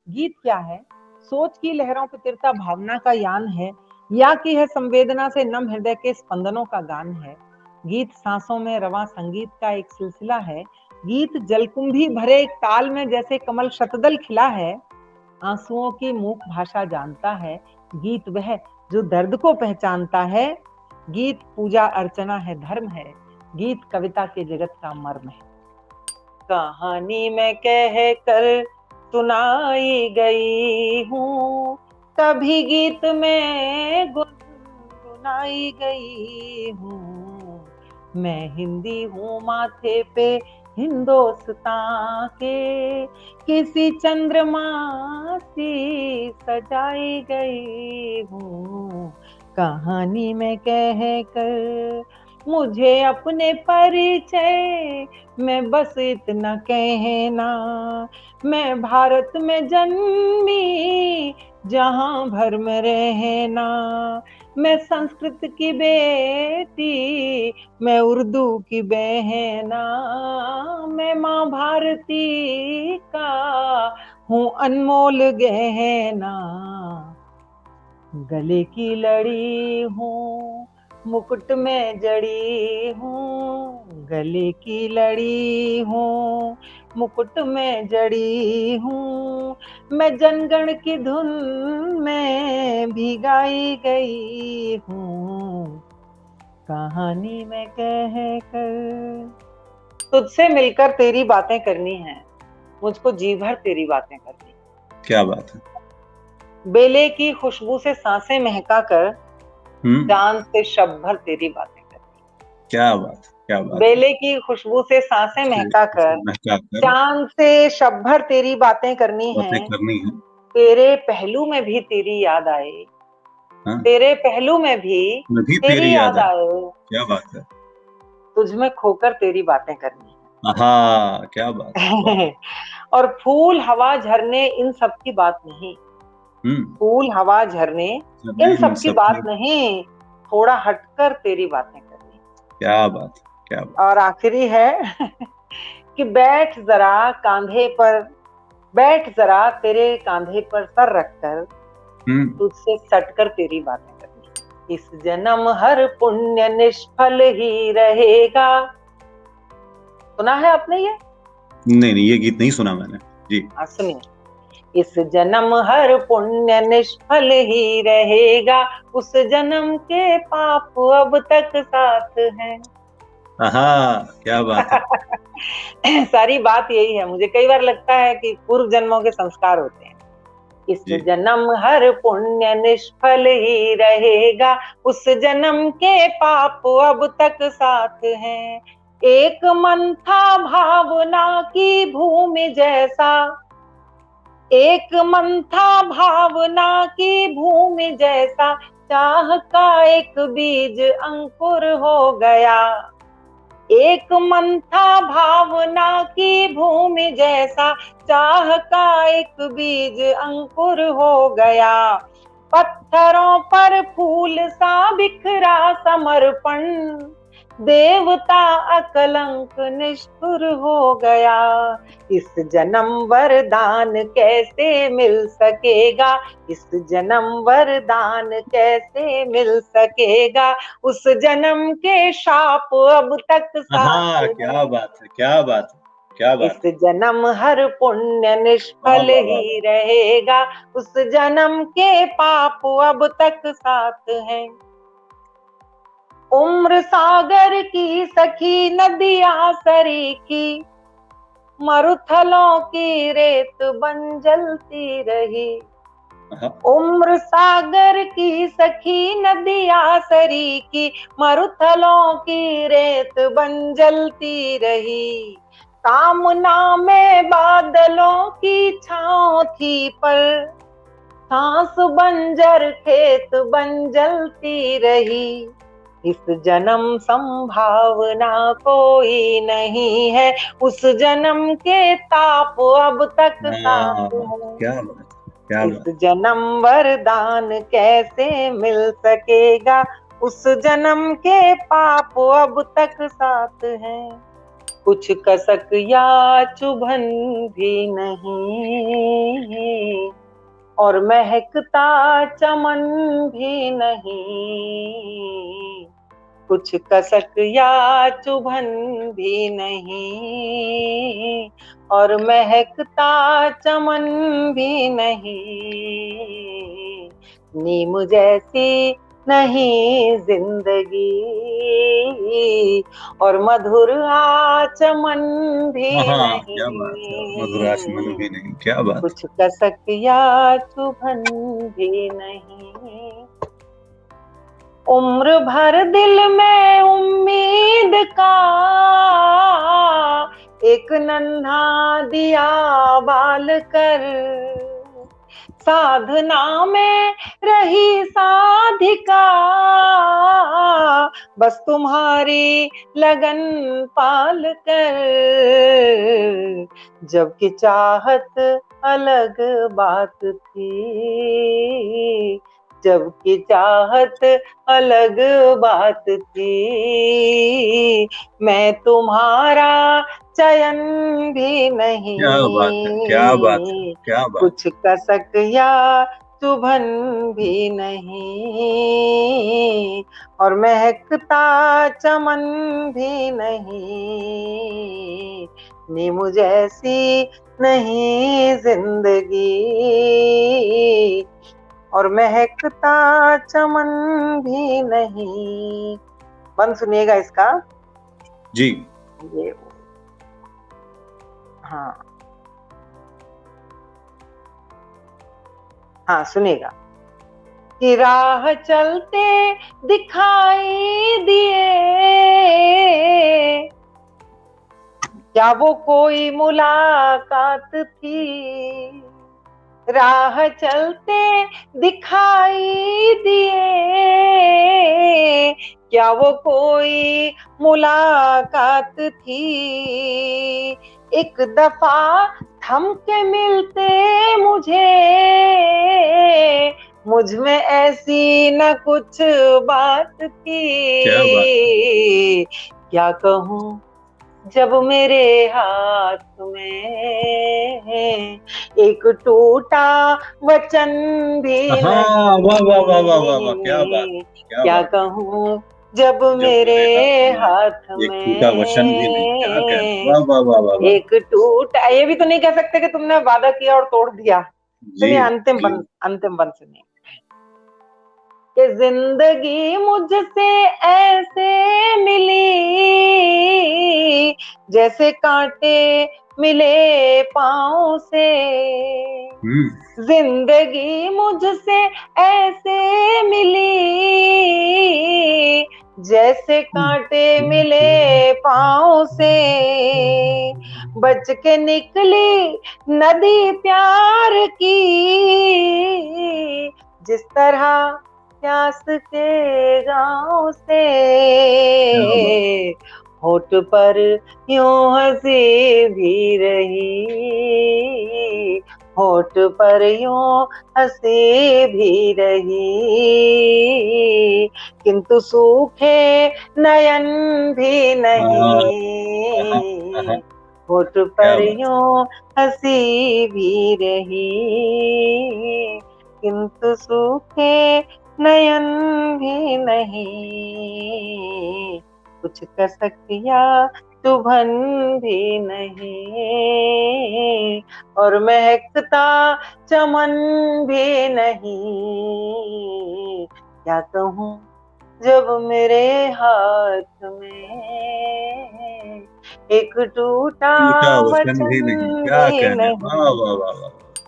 गीत क्या है? सोच की लहरों पे तिरता भावना का यान है, या कि है संवेदना से नम हृदय के स्पंदनों का गान है। गीत सांसों में रवां संगीत का एक सिलसिला है। गीत जलकुंभी भरे एक ताल में जैसे कमल शतदल खिला है। आंसुओं की मूक भाषा जानता है, गीत वह जो दर्द को पहचानता है। गीत पूजा अर्चना है, धर्म है, गीत कविता के जगत का मर्म है। कहानी में कह कर सुनाई गई हूँ, कभी गीत में गुनगुनाई गई हूँ। मैं हिंदी हूँ माथे पे हिंदोस्तां के, किसी चंद्रमा सी सजाई गई हूँ। कहानी में कह कर मुझे अपने परिचय मैं बस इतना कहना, मैं भारत में जन्मी जहां भर में रहना। मैं संस्कृत की बेटी, मैं उर्दू की बहना, मैं माँ भारती का हूँ अनमोल गहना। गले की लड़ी हूँ, मुकुट में जड़ी हूँ। गले की लड़ी हूँ, मुकुट में जड़ी हूँ। मैं जनगण की धुन में भी गाई गई हूँ। कहानी में कह कर तुझसे मिलकर तेरी बातें करनी है, मुझको जी भर तेरी बातें करनी। क्या बात है। बेले की खुशबू से सांसें महका कर चांद से शब भर तेरी बातें करनी। क्या बात है, क्या बात है। बेले की खुशबू से सांसें महका कर महका कर चांद से शब भर तेरी बातें करनी बातें है। करनी है। तेरे पहलू में भी तेरी याद आए, हाँ, तेरे पहलू में भी नदी तेरी तेरी याद याद आए। आए। क्या बात है। तुझ में खोकर तेरी बातें करनी हाँ, क्या बात है, वाह। है। और फूल हवा झरने इन सब की बात नहीं, हम्म। फूल हवा झरने इन नहीं, इन सब की सब बात की। नहीं, थोड़ा हटकर तेरी बातें करनी। क्या बात है, क्या बात और आखिरी है कि बैठ जरा कांधे पर, बैठ जरा तेरे कांधे पर सर रखकर है। तुझसे सटकर तेरी बातें करनी। इस जन्म हर पुण्य निष्फल ही रहेगा। सुना है आपने ये? नहीं नहीं, ये गीत नहीं सुना मैंने। जी। सुनिए। इस जन्म हर पुण्य निष्फल ही रहेगा, उस जन्म के पाप अब तक साथ हैं। हाँ, क्या बात है। सारी बात यही है। मुझे कई बार लगता है कि पूर्व जन्मों के संस्कार होते हैं। इस जी। जन्म हर पुण्य निष्फल ही रहेगा, उस जन्म के पाप अब तक साथ हैं। एक मन था भावना की भूमि जैसा, एक मन था भावना की भूमि जैसा, चाह का एक बीज अंकुर हो गया। एक मन था भावना की भूमि जैसा, चाह का एक बीज अंकुर हो गया। पत्थरों पर फूल सा बिखरा समर्पण, देवता अकलंक निष्ठुर हो गया। इस जन्म वरदान कैसे मिल सकेगा, इस जन्म वरदान कैसे मिल सकेगा, उस जन्म के शाप अब तक साथ हाँ, हैं। क्या बात है, क्या बात है, क्या इस बात है। जन्म हर पुण्य वाह निष्फल वाह वाह ही वाह। रहेगा, उस जन्म के पाप अब तक साथ हैं। उम्र सागर की सखी नदियां सरी की, मरुथलों की रेत बन जलती रही। हाँ। उम्र सागर की सखी नदियां सरी की, मरुथलों की रेत बन जलती रही। कामना में बादलों की छांव थी, पर सांस बंजर खेत बन जलती रही। इस जन्म संभावना कोई नहीं है, उस जन्म के ताप अब तक साथ हाँ, है। क्या बात है, क्या इस बात जन्म वरदान कैसे मिल सकेगा, उस जन्म के पाप अब तक साथ हैं। कुछ कसक या चुभन भी नहीं, और महकता चमन भी नहीं, कुछ कसक या चुभन भी नहीं, और महकता चमन भी नहीं, नीम जैसी नहीं जिंदगी, और मधुर आचमन भी हाँ, क्या बात है, मधुर आचमन नहीं, भी नहीं, क्या बात कुछ कसक या चुभन भी नहीं। उम्र भर दिल में उम्मीद का एक नन्हा दिया बाल कर, साधना में रही साधिका, बस तुम्हारी लगन पाल कर, जबकि चाहत अलग बात थी, जबकि चाहत अलग बात थी, मैं तुम्हारा चयन भी नहीं, क्या बात है, क्या बात है, क्या बात। कुछ कसक या चुभन भी नहीं, और महकता चमन भी नहीं, नीम जैसी नहीं जिंदगी, और महकता चमन भी नहीं। बंद सुनिएगा इसका जी। ये हाँ हाँ सुनिएगा कि राह चलते दिखाई दिए, क्या वो कोई मुलाकात थी, राह चलते दिखाई दिए, क्या वो कोई मुलाकात थी, एक दफा थम के मिलते मुझे, मुझ में ऐसी न कुछ बात थी, क्या कहूँ जब मेरे हाथ में एक टूटा वचन भी नहीं, वाह वाह वाह वाह वाह वाह, क्या बात, क्या कहूँ जब मेरे हाथ में एक टूटा वचन भी नहीं, क्या कहना, वाह वाह वाह वाह, एक टूटा, ये भी तो नहीं कह सकते कि तुमने वादा किया और तोड़ दिया। सुनिए अंतिम बंद सुनिए कि जिंदगी मुझसे ऐसे मिली, जैसे कांटे मिले पाँव से, जिंदगी मुझसे ऐसे मिली, जैसे कांटे मिले पाँव से, बच के निकली नदी प्यार की, जिस तरह प्यास के गांव से, होठ पर यूं हंसी भी रही, होठ पर यूं हंसी भी रही, किंतु सूखे नयन भी नहीं, होठ पर यूं हंसी भी रही, किंतु सूखे नयन भी नहीं, कुछ कसक या चुभन भी नहीं, और महकता चमन भी नहीं, क्या कहूँ जब मेरे हाथ में एक टूटा वचन भी नहीं,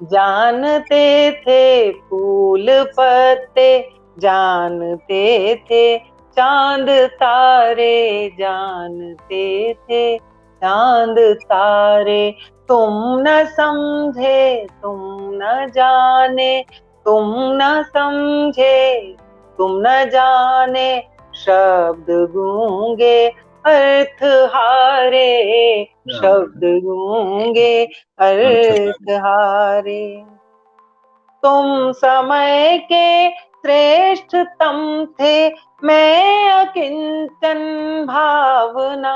जानते थे फूल पत्ते, जानते थे चांद तारे, जानते थे चांद तारे, तुम न समझे तुम न जाने, तुम न समझे तुम न जाने, शब्द गूंगे अर्थ हारे, शब्द गूंगे अर्थ हारे, तुम समय के श्रेष्ठतम थे, मैं अकिंचन भावना,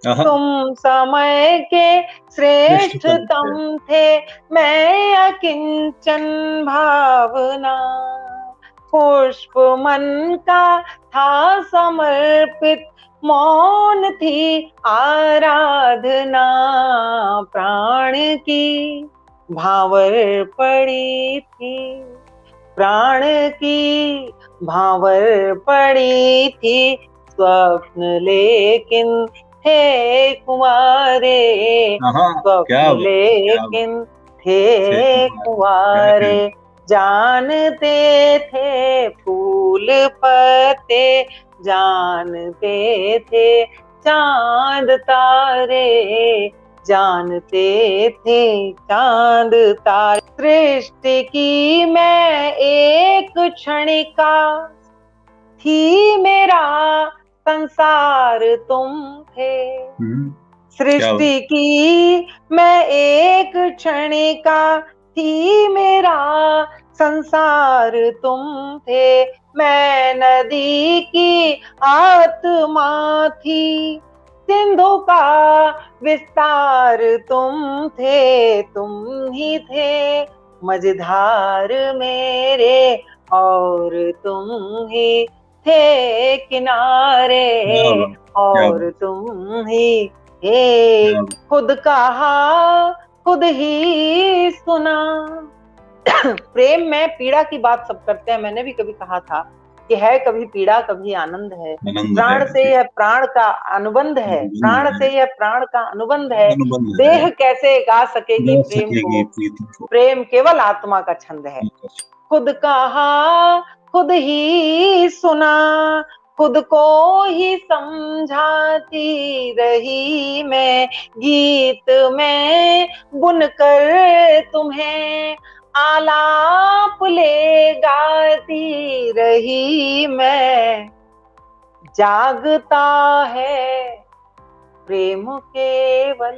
आहा, तुम समय के श्रेष्ठतम थे। श्रेष्ठतम थे, मैं अकिंचन भावना। पुष्प मन का था समर्पित, मौन थी आराधना। प्राण की भावर पड़ी थी, प्राण की भावर पड़ी थी, स्वप्न लेकिन थे कुंवारे। आहा, क्या स्वप्न बात है, क्या बात लेकिन थे थे तुम्हारे, क्या कुंवारे। कहना। जानते थे फूल पत्ते, जानते थे चांद तारे, जानते थे चांद तारे। सृष्टि की मैं एक क्षणिका, थी मेरा संसार तुम थे। क्या बात। सृष्टि की मैं एक क्षणिका, थी मेरा संसार तुम थे। मैं नदी की आत्मा थी, सिंधु का विस्तार तुम थे। तुम ही थे मझधार मेरे, और तुम ही थे किनारे, क्या बात, क्या और बात, तुम ही थे। क्या बात। खुद कहा खुद ही सुना। प्रेम में पीड़ा की बात सब करते हैं, मैंने भी कभी कहा था कि है कभी पीड़ा कभी आनंद है। आनंद है प्राण से जी। यह प्राण का अनुबंध है, अनुबंध प्राण है, से यह प्राण का अनुबंध है। अनुबंध है। देह कैसे गा सकेगी गा प्रेम सकेगी को, प्रीति को। प्रेम केवल आत्मा का छंद है। खुद कहा खुद ही सुना, खुद को ही समझाती रही मैं। गीत में बुनकर तुम्हें आलाप ले गाती रही मैं। जागता है प्रेम केवल,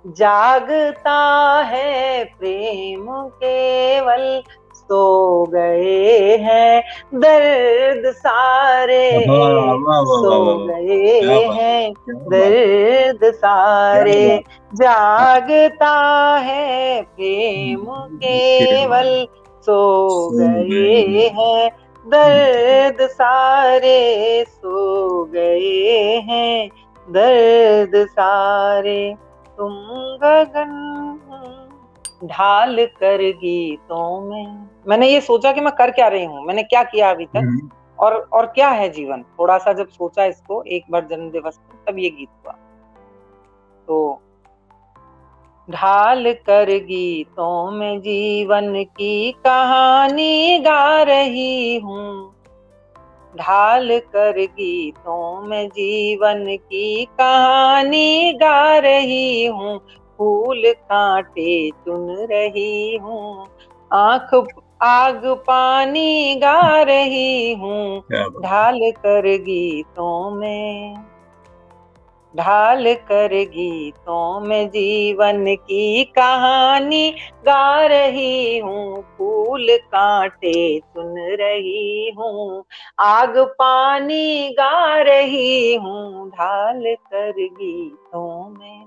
जागता है प्रेम केवल। सो गए हैं दर्द सारे, वाह वाह वाह सो वाह वाह वाह, क्या गए बात, हैं क्या बात, दर्द क्या सारे। बात। जागता है प्रेम केवल केवल, सो सो गए गए हैं दर्द सारे, सो गए हैं दर्द सारे। तुम गगन ढाल कर गीतों में। मैंने ये सोचा कि मैं कर क्या रही हूँ, मैंने क्या किया अभी तक, और क्या है जीवन। थोड़ा सा जब सोचा इसको एक बार जन्म दिवस पर, तब ये गीत हुआ। तो ढाल कर गीतों में जीवन की कहानी गा रही हूँ, ढाल कर गीतों में जीवन की कहानी गा रही हूँ। फूल कांटे चुन रही हूँ, आंख आग पानी गा रही हूँ। क्या बात, ढाल कर गीतों में, ढाल कर गीतों में जीवन की कहानी गा रही हूँ। फूल कांटे चुन रही हूँ, आग पानी गा रही हूँ। ढाल कर गीतों में,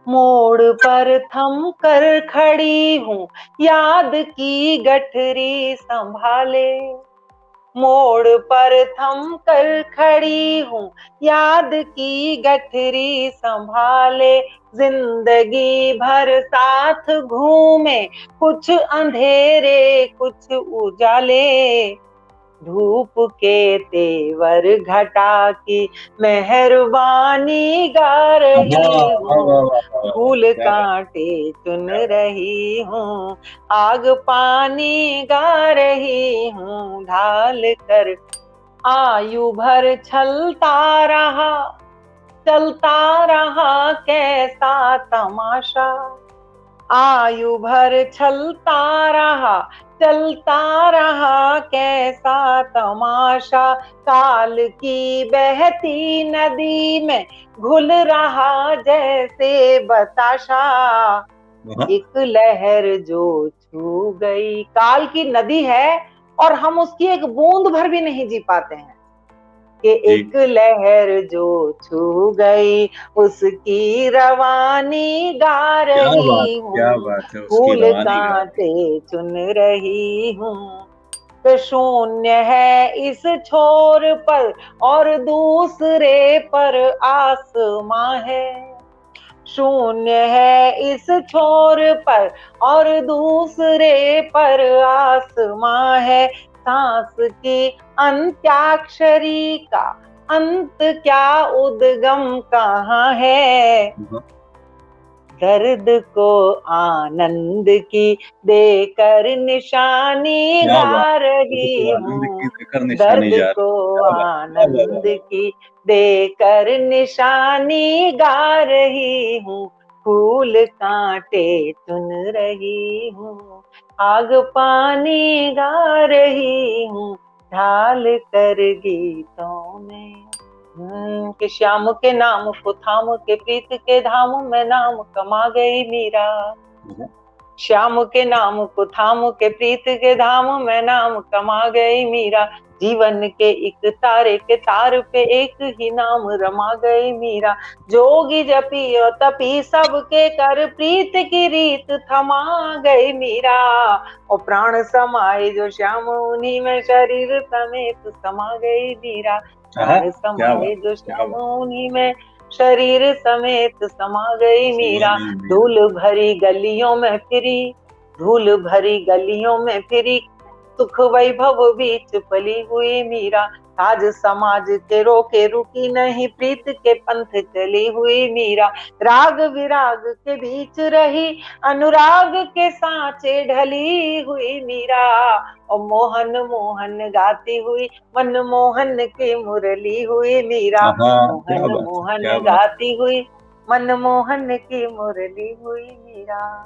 मोड़ पर थम कर खड़ी हूँ, याद की गठरी संभाले। मोड़ पर थम कर खड़ी हूँ, याद की गठरी संभाले। जिंदगी भर साथ घूमे, कुछ अंधेरे कुछ उजाले। धूप के तेवर घटा की मेहरबानी गा रही वाह वाह वाह हूँ। वाह वाह, फूल क्या बात, कांटे चुन क्या बात। रही हूँ, आग पानी गा रही हूँ। ढाल कर आयु भर चलता रहा कैसा तमाशा। आयु भर चलता रहा कैसा तमाशा। काल की बहती नदी में घुल रहा जैसे बताशा। एक लहर जो छू गई, काल की नदी है और हम उसकी एक बूंद भर भी नहीं जी पाते हैं। कि जी। एक लहर जो छू गई उसकी रवानी गा रही क्या हूँ, बात है, उसकी फूल रवानी गा रही कांटे चुन रही हूँ। कि शून्य है इस छोर पर और दूसरे पर आसमां है। शून्य है इस छोर पर और दूसरे पर आसमां है। सांस की अंत्याक्षरी का अंत क्या उद्गम कहाँ है। है। दर्द को आनंद की देकर निशानी क्या बात गा है, तो रही आनंद की हूँ। देकर निशानी दर्द जा को रही है। क्या बात है, वाह, वाह, आनंद की देकर निशानी गा रही हूँ। फूल कांटे चुन रही हूँ, आग पानी गा रही हूँ, ढाल कर गीतों में। कि श्याम के नाम को थाम के प्रीत के धाम में नाम कमा गई मीरा। वाह। श्याम के नाम को थाम के प्रीत के धाम में नाम कमा गई मीरा। जीवन के एक तारे के तार पे एक ही नाम रमा गई मीरा। जोगी जपी और तपी सबके कर प्रीत की रीत थमा गई मीरा। और प्राण समाए जो श्याम उन्हीं में शरीर समेत समा गई मीरा। आहा, प्राण क्या बात समाए जो है, क्या श्याम बात उन्हीं में शरीर समेत समा गई है। समा मीरा। गई मीरा। धूल भरी गलियों में फिरी, धूल भरी गलियों में फिरी, सुख वैभव बीच पली हुई मीरा। आज समाज के रोके रुकी नहीं, प्रीत के पंथ चली हुई मीरा। राग विराग के बीच रही, अनुराग के सांचे ढली हुई मीरा। और मोहन मोहन गाती हुई, मनमोहन की मुरली हुई मीरा। आहा, क्या मोहन बात है, मोहन क्या बात है। गाती हुई, मनमोहन की मुरली हुई मीरा।